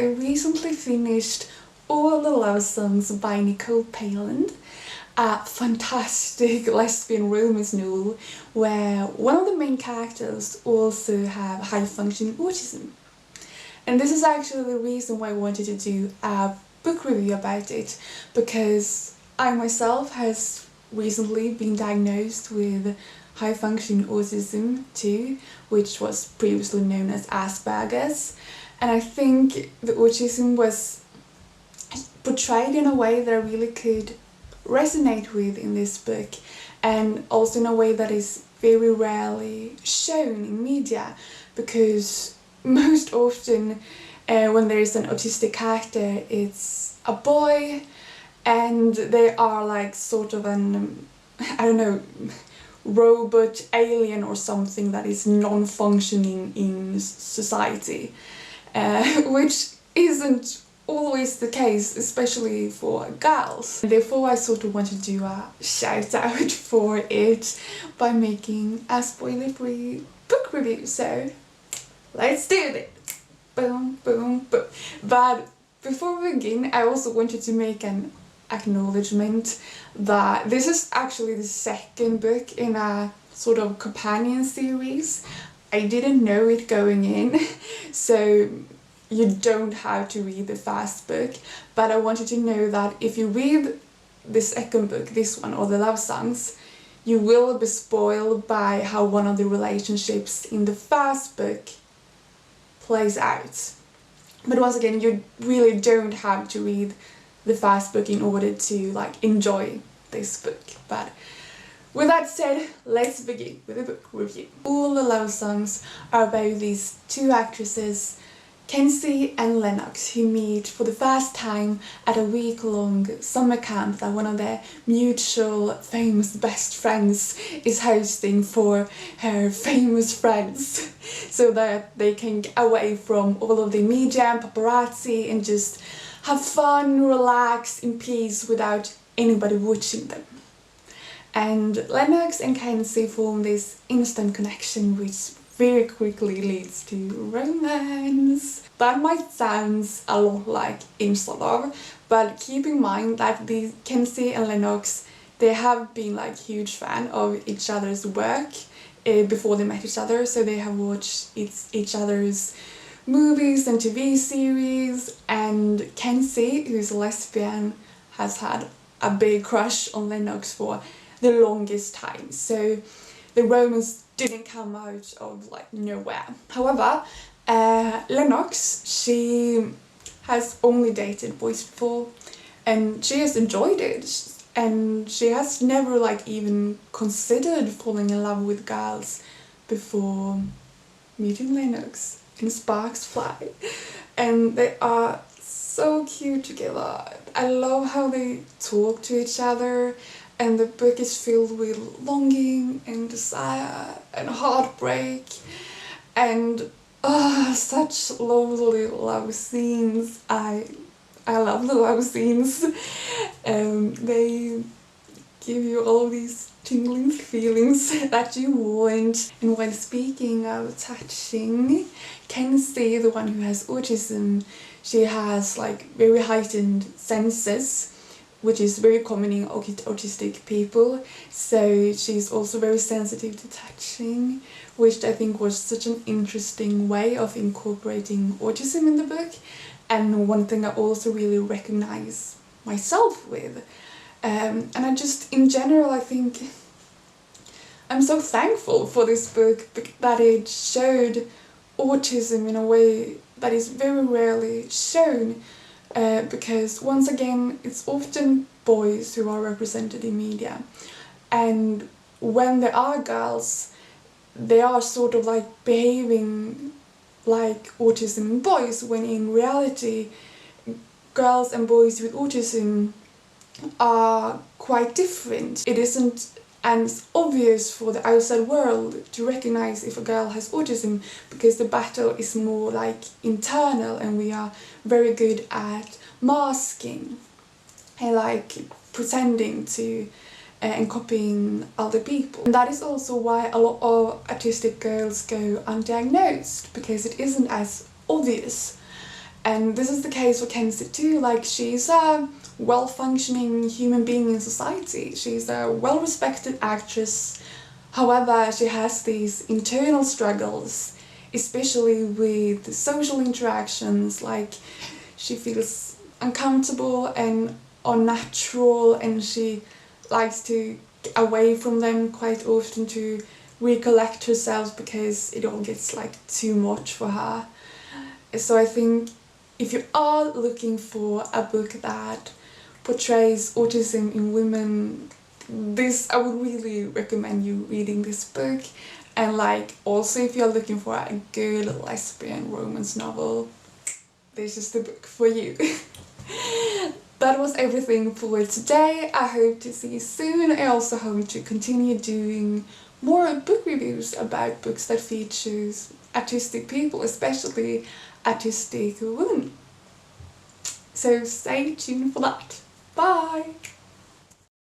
I recently finished All the Love Songs by Nicole Palin, a fantastic lesbian romance novel where one of the main characters also have high-functioning autism. And this is actually the reason why I wanted to do a book review about it, because I myself has recently been diagnosed with high-functioning autism too, which was previously known as Asperger's. And I think the autism was portrayed in a way that I really could resonate with in this book, and also in a way that is very rarely shown in media, because most often when there is an autistic character, it's a boy and they are like sort of an, I don't know, robot alien or something that is non-functioning in society, which isn't always the case, especially for girls. Therefore I sort of want to do a shout out for it by making a spoiler-free book review, so let's do it! Boom, boom, boom. But before we begin, I also wanted to make an acknowledgement that this is actually the second book in a sort of companion series. I didn't know it going in, so you don't have to read the first book, but I wanted to know that if you read the second book, this one, or the Love Songs, you will be spoiled by how one of the relationships in the first book plays out. But once again, you really don't have to read the first book in order to like enjoy this book. But with that said, let's begin with the book review. All the Love Songs are about these two actresses, Kenzie and Lennox, who meet for the first time at a week-long summer camp that one of their mutual famous best friends is hosting for her famous friends, so that they can get away from all of the media and paparazzi and just have fun, relax in peace without anybody watching them. And Lennox and Kenzie form this instant connection which very quickly leads to romance. That might sound a lot like incel love, but keep in mind that these Kenzie and Lennox, they have been like huge fan of each other's work before they met each other, so they have watched each other's movies and TV series, and Kenzie, who's a lesbian, has had a big crush on Lennox for the longest time, so the romance didn't come out of like nowhere. However, Lennox, she has only dated boys before and she has enjoyed it, and she has never like even considered falling in love with girls before meeting Lennox, and sparks fly, and they are so cute together. I love how they talk to each other, and the book is filled with longing and desire and heartbreak and such lovely love scenes. I love the love scenes. They give you all these tingling feelings that you want. And when speaking of touching, Kenzie, the one who has autism, she has like very heightened senses, which is very common in autistic people, so she's also very sensitive to touching, which I think was such an interesting way of incorporating autism in the book, and one thing I also really recognize myself with. And I just, in general, I think I'm so thankful for this book, that it showed autism in a way that is very rarely shown. Because once again, it's often boys who are represented in media, and when there are girls, they are sort of like behaving like autism in boys, when in reality girls and boys with autism are quite different. It isn't as obvious for the outside world to recognize if a girl has autism, because the battle is more like internal, and we are very good at masking and like pretending to and copying other people. And that is also why a lot of autistic girls go undiagnosed, because it isn't as obvious. And this is the case for Kenzie too. Like, she's a well-functioning human being in society. She's a well-respected actress. However, she has these internal struggles, especially with social interactions. Like, she feels uncomfortable and unnatural, and she likes to get away from them quite often to recollect herself because it all gets like too much for her. So I think if you are looking for a book that portrays autism in women, I would really recommend you reading this book. And like, also if you're looking for a good lesbian romance novel, this is the book for you. That was everything for today. I hope to see you soon. I also hope to continue doing more book reviews about books that features autistic people, especially autistic women. So stay tuned for that. Bye!